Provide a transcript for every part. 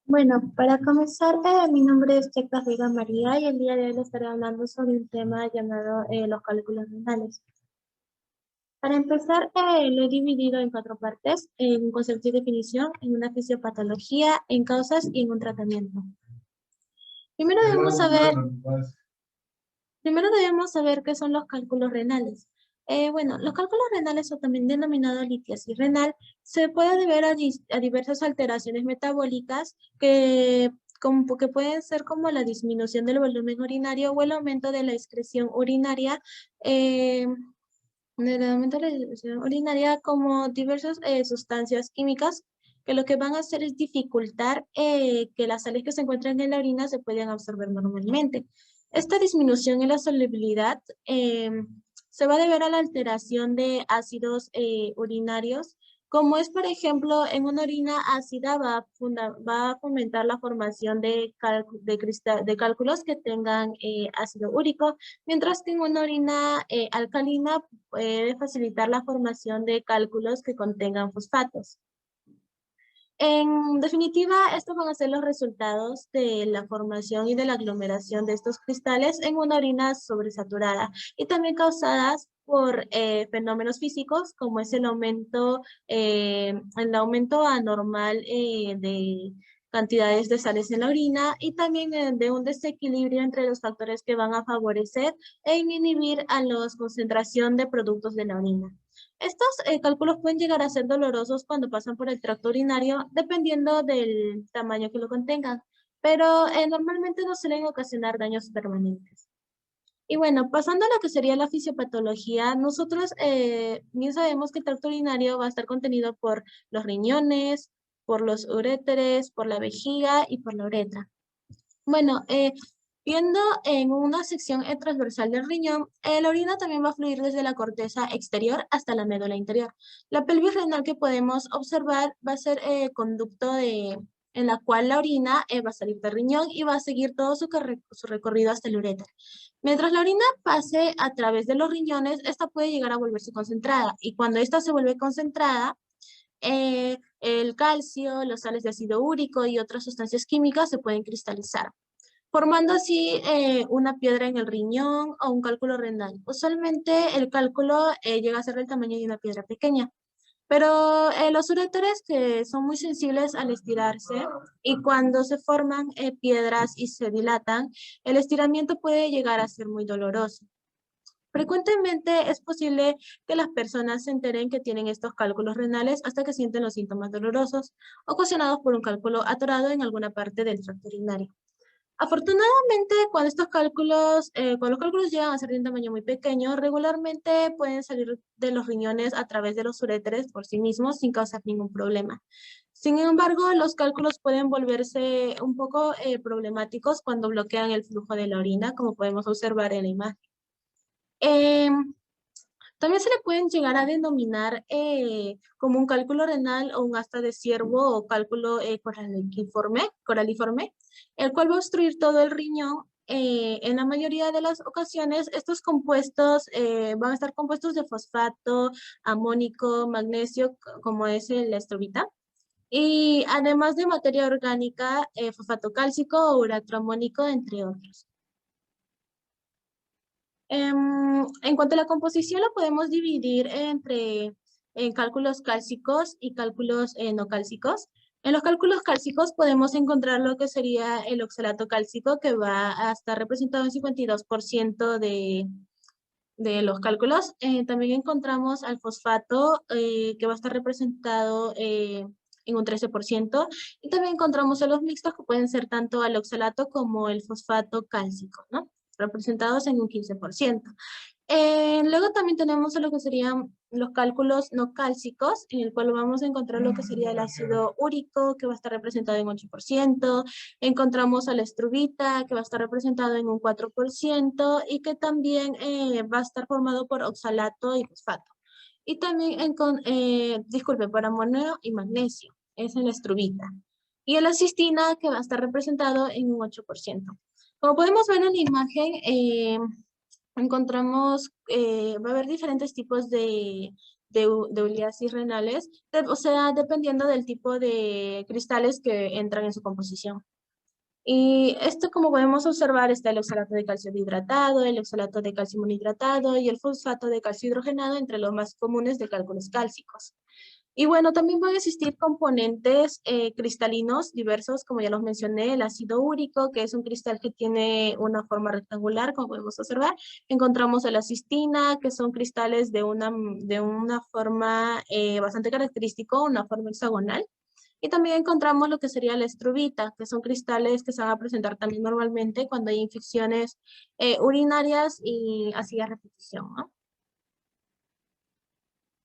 Bueno, para comenzar, mi nombre es Checa Vega María y el día de hoy les estaré hablando sobre un tema llamado los cálculos renales. Para empezar, lo he dividido en cuatro partes, en un concepto y definición, en una fisiopatología, en causas y en un tratamiento. Primero debemos saber qué son los cálculos renales. Bueno, los cálculos renales, o también denominado litiasis renal, se puede deber a diversas alteraciones metabólicas que pueden ser como la disminución del volumen urinario o el aumento de la excreción urinaria, como diversas sustancias químicas que lo que van a hacer es dificultar que las sales que se encuentran en la orina se puedan absorber normalmente. Esta disminución en la solubilidad se va a deber a la alteración de ácidos urinarios, como es, por ejemplo, en una orina ácida va a fomentar la formación de cálculos que tengan ácido úrico, mientras que en una orina alcalina puede facilitar la formación de cálculos que contengan fosfatos. En definitiva, estos van a ser los resultados de la formación y de la aglomeración de estos cristales en una orina sobresaturada y también causadas por fenómenos físicos como es el aumento anormal de cantidades de sales en la orina y también de un desequilibrio entre los factores que van a favorecer e inhibir a la concentración de productos de la orina. Estos cálculos pueden llegar a ser dolorosos cuando pasan por el tracto urinario, dependiendo del tamaño que lo contengan, pero normalmente no suelen ocasionar daños permanentes. Y bueno, pasando a lo que sería la fisiopatología, nosotros bien sabemos que el tracto urinario va a estar contenido por los riñones, por los uréteres, por la vejiga y por la uretra. Bueno, viendo en una sección transversal del riñón, la orina también va a fluir desde la corteza exterior hasta la médula interior. La pelvis renal que podemos observar va a ser en la cual la orina va a salir del riñón y va a seguir todo su recorrido hasta el uréter. Mientras la orina pase a través de los riñones, esta puede llegar a volverse concentrada y cuando esta se vuelve concentrada, el calcio, los sales de ácido úrico y otras sustancias químicas se pueden cristalizar, formando así una piedra en el riñón o un cálculo renal. Usualmente el cálculo llega a ser del tamaño de una piedra pequeña, pero los uréteres que son muy sensibles al estirarse y cuando se forman piedras y se dilatan, el estiramiento puede llegar a ser muy doloroso. Frecuentemente es posible que las personas se enteren que tienen estos cálculos renales hasta que sienten los síntomas dolorosos ocasionados por un cálculo atorado en alguna parte del tracto urinario. Afortunadamente, cuando los cálculos llegan a ser de un tamaño muy pequeño, regularmente pueden salir de los riñones a través de los uréteres por sí mismos sin causar ningún problema. Sin embargo, los cálculos pueden volverse un poco problemáticos cuando bloquean el flujo de la orina, como podemos observar en la imagen. También se le pueden llegar a denominar como un cálculo renal o un asta de ciervo o cálculo coraliforme, el cual va a obstruir todo el riñón. En la mayoría de las ocasiones, estos compuestos van a estar compuestos de fosfato, amónico, magnesio, como es el estrobita, y además de materia orgánica, fosfato cálcico o uratroamónico, entre otros. En cuanto a la composición, lo podemos dividir en cálculos cálcicos y cálculos no cálcicos. En los cálculos cálcicos podemos encontrar lo que sería el oxalato cálcico, que va a estar representado en 52% de los cálculos. También encontramos al fosfato, que va a estar representado en un 13%. Y también encontramos a los mixtos, que pueden ser tanto el oxalato como el fosfato cálcico, ¿no? Representados en un 15%. Luego también tenemos lo que serían los cálculos no cálcicos, en el cual vamos a encontrar lo que sería el ácido úrico, que va a estar representado en 8%. Encontramos a la estrubita, que va a estar representado en un 4%, y que también va a estar formado por oxalato y fosfato. Y también, por amonio y magnesio, es en la estrubita. Y la cistina, que va a estar representado en un 8%. Como podemos ver en la imagen, encontramos, va a haber diferentes tipos de uliasis renales, o sea, dependiendo del tipo de cristales que entran en su composición. Y esto, como podemos observar, está el oxalato de calcio hidratado, el oxalato de calcio monhidratado y el fosfato de calcio hidrogenado entre los más comunes de cálculos cálcicos. Y bueno, también van a existir componentes cristalinos diversos, como ya los mencioné, el ácido úrico, que es un cristal que tiene una forma rectangular, como podemos observar. Encontramos la cistina, que son cristales de una forma bastante característica, una forma hexagonal. Y también encontramos lo que sería la estrubita, que son cristales que se van a presentar también normalmente cuando hay infecciones urinarias y así a repetición, ¿no?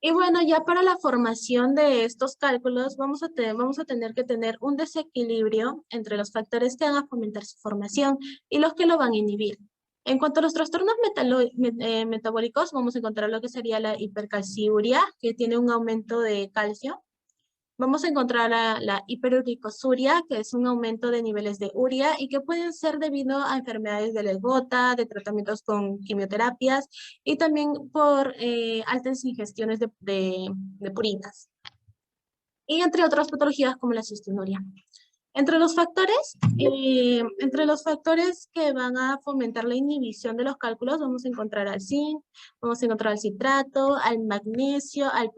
Y bueno, ya para la formación de estos cálculos vamos a tener que tener un desequilibrio entre los factores que van a fomentar su formación y los que lo van a inhibir. En cuanto a los trastornos metabólicos, vamos a encontrar lo que sería la hipercalciuria, que tiene un aumento de calcio. Vamos a encontrar la hiperuricosuria, que es un aumento de niveles de urea y que pueden ser debido a enfermedades de la gota, de tratamientos con quimioterapias y también por altas ingestiones de purinas. Y entre otras patologías como la cistinuria. Entre los factores que van a fomentar la inhibición de los cálculos, vamos a encontrar al zinc, vamos a encontrar al citrato, al magnesio, al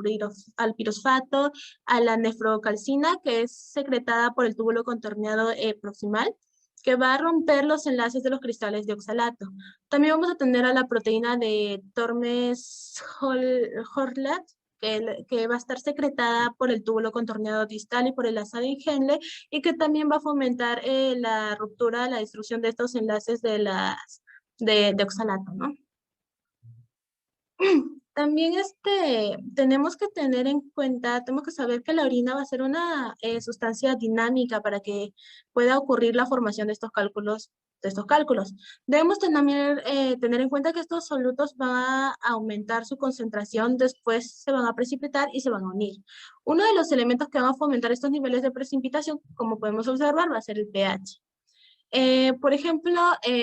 pirosfato, a la nefrocalcina, que es secretada por el túbulo contorneado proximal, que va a romper los enlaces de los cristales de oxalato. También vamos a tener a la proteína de Tormes-Horlat, que va a estar secretada por el túbulo contorneado distal y por el asa de Henle, y que también va a fomentar la ruptura, la destrucción de estos enlaces de oxalato, ¿no? También tenemos que tener en cuenta, tenemos que saber que la orina va a ser una sustancia dinámica para que pueda ocurrir la formación de estos cálculos. Debemos tener en cuenta que estos solutos van a aumentar su concentración, después se van a precipitar y se van a unir. Uno de los elementos que van a fomentar estos niveles de precipitación, como podemos observar, va a ser el pH. Por ejemplo,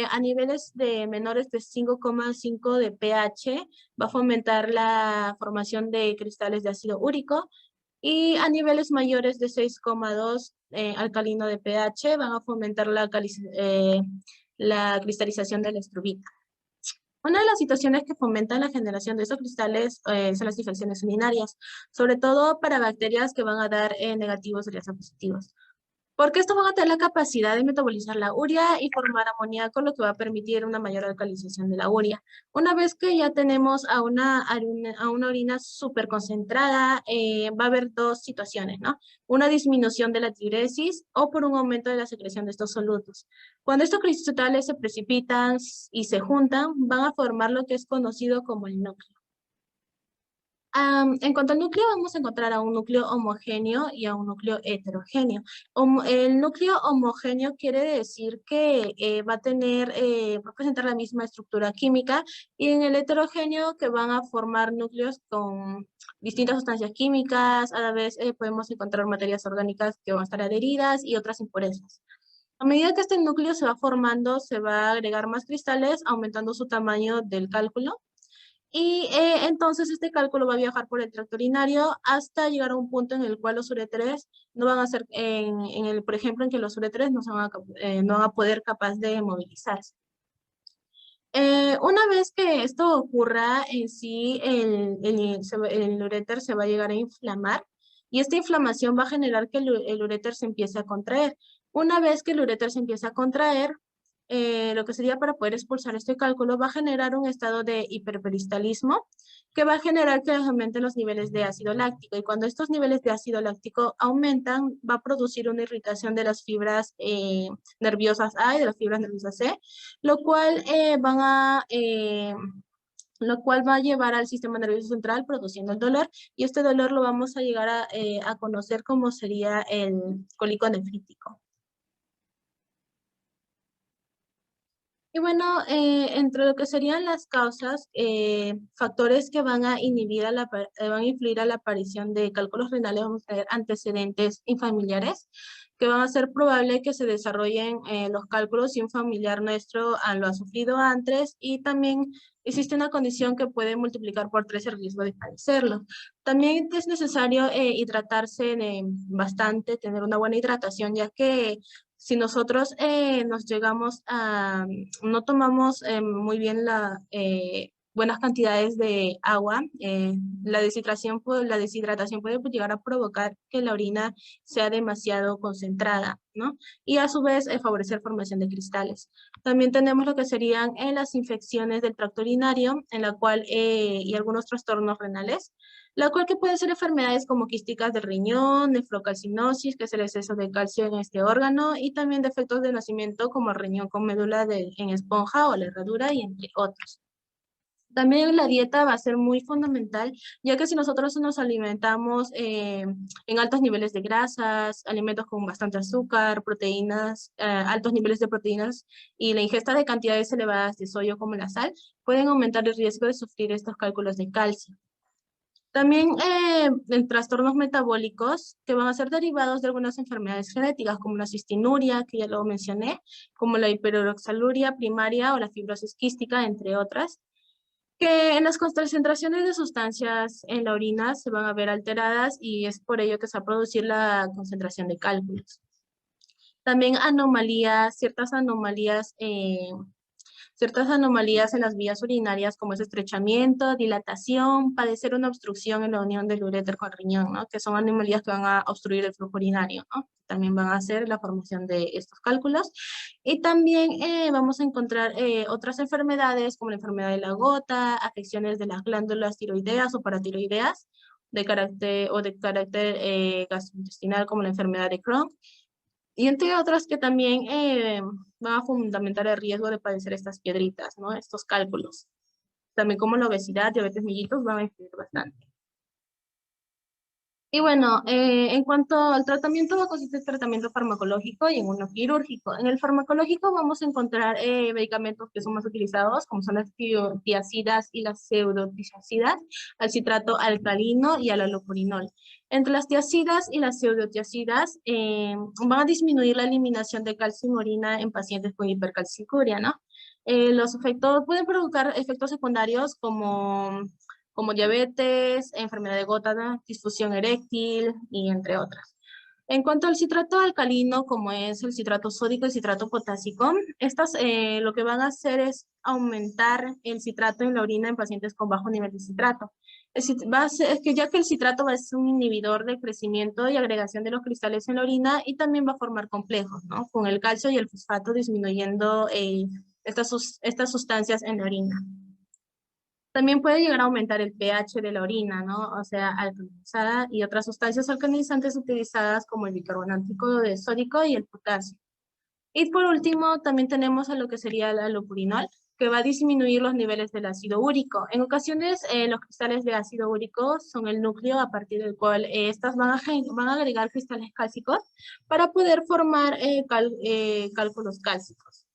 a niveles de menores de 5,5 de pH va a fomentar la formación de cristales de ácido úrico y a niveles mayores de 6,2 alcalino de pH van a fomentar la cristalización de la estrubita. Una de las situaciones que fomentan la generación de esos cristales son las infecciones urinarias, sobre todo para bacterias que van a dar negativos o positivos. Porque estos van a tener la capacidad de metabolizar la urea y formar amoníaco, lo que va a permitir una mayor alcalización de la urea. Una vez que ya tenemos a una orina súper concentrada, va a haber dos situaciones, ¿no? Una disminución de la diuresis o por un aumento de la secreción de estos solutos. Cuando estos cristales se precipitan y se juntan, van a formar lo que es conocido como el núcleo. En cuanto al núcleo, vamos a encontrar a un núcleo homogéneo y a un núcleo heterogéneo. El núcleo homogéneo quiere decir que va a presentar la misma estructura química, y en el heterogéneo que van a formar núcleos con distintas sustancias químicas. A la vez podemos encontrar materias orgánicas que van a estar adheridas y otras impurezas. A medida que este núcleo se va formando, se va a agregar más cristales, aumentando su tamaño del cálculo. Y entonces este cálculo va a viajar por el tracto urinario hasta llegar a un punto en el cual los uréteres no van a ser, por ejemplo, en que los uréteres no van a poder capaz de movilizarse. Una vez que esto ocurra, en sí el uréter se va a llegar a inflamar, y esta inflamación va a generar que el uréter se empiece a contraer. Una vez que el uréter se empieza a contraer, lo que sería para poder expulsar este cálculo va a generar un estado de hiperperistalismo que va a generar que aumenten los niveles de ácido láctico, y cuando estos niveles de ácido láctico aumentan, va a producir una irritación de las fibras nerviosas A y de las fibras nerviosas C, lo cual va a llevar al sistema nervioso central produciendo el dolor, y este dolor lo vamos a llegar a conocer como sería el cólico nefrítico. Y bueno, entre lo que serían las causas, factores que van a inhibir van a influir a la aparición de cálculos renales, vamos a ver antecedentes infamiliares, que van a ser probable que se desarrollen los cálculos si un familiar nuestro lo ha sufrido antes, y también existe una condición que puede multiplicar por 3 el riesgo de padecerlo. También es necesario hidratarse bastante, tener una buena hidratación, ya que si nosotros nos llegamos a, no tomamos muy bien buenas cantidades de agua, la deshidratación puede llegar a provocar que la orina sea demasiado concentrada, ¿no? Y a su vez favorecer formación de cristales. También tenemos lo que serían las infecciones del tracto urinario, en la cual, y algunos trastornos renales, la cual que pueden ser enfermedades como quísticas del riñón, nefrocalcinosis, que es el exceso de calcio en este órgano, y también defectos de nacimiento como el riñón con médula en esponja o la herradura, y entre otros. También la dieta va a ser muy fundamental, ya que si nosotros nos alimentamos en altos niveles de grasas, alimentos con bastante azúcar, proteínas, altos niveles de proteínas y la ingesta de cantidades elevadas de sodio como la sal, pueden aumentar el riesgo de sufrir estos cálculos de calcio. También en trastornos metabólicos que van a ser derivados de algunas enfermedades genéticas, como la cistinuria, que ya lo mencioné, como la hiperurexaluria primaria o la fibrosis quística, entre otras, que en las concentraciones de sustancias en la orina se van a ver alteradas, y es por ello que se va a producir la concentración de cálculos. También ciertas anomalías en las vías urinarias, como es estrechamiento, dilatación, padecer una obstrucción en la unión del uréter con el riñón, ¿no? Que son anomalías que van a obstruir el flujo urinario, ¿no? También van a hacer la formación de estos cálculos. Y también vamos a encontrar otras enfermedades, como la enfermedad de la gota, afecciones de las glándulas tiroideas o paratiroideas, de carácter gastrointestinal, como la enfermedad de Crohn, y entre otras que también van a fundamentar el riesgo de padecer estas piedritas, ¿no? Estos cálculos. También como la obesidad, diabetes mellitus van a influir bastante. Y bueno, en cuanto al tratamiento, va a consistir en tratamiento farmacológico y en uno quirúrgico. En el farmacológico vamos a encontrar medicamentos que son más utilizados, como son las tiazidas y las pseudotiazidas, al citrato alcalino y al alopurinol. Entre las tiazidas y las pseudotiazidas van a disminuir la eliminación de calcio en orina en pacientes con hipercalciuria, ¿no? Los efectos pueden provocar efectos secundarios como diabetes, enfermedad de gota, ¿no? Disfunción eréctil y entre otras. En cuanto al citrato alcalino, como es el citrato sódico y el citrato potásico, estas lo que van a hacer es aumentar el citrato en la orina en pacientes con bajo nivel de citrato. Es que ya que el citrato va a ser un inhibidor del crecimiento y agregación de los cristales en la orina, y también va a formar complejos, ¿no? Con el calcio y el fosfato disminuyendo estas sustancias en la orina. También puede llegar a aumentar el pH de la orina, ¿no? O sea, alcalinizada, y otras sustancias alcalinizantes utilizadas como el bicarbonato de sódico y el potasio. Y por último, también tenemos a lo que sería el alopurinol, que va a disminuir los niveles del ácido úrico. En ocasiones, los cristales de ácido úrico son el núcleo a partir del cual estas van a agregar cristales cálcicos para poder formar cálculos cálcicos.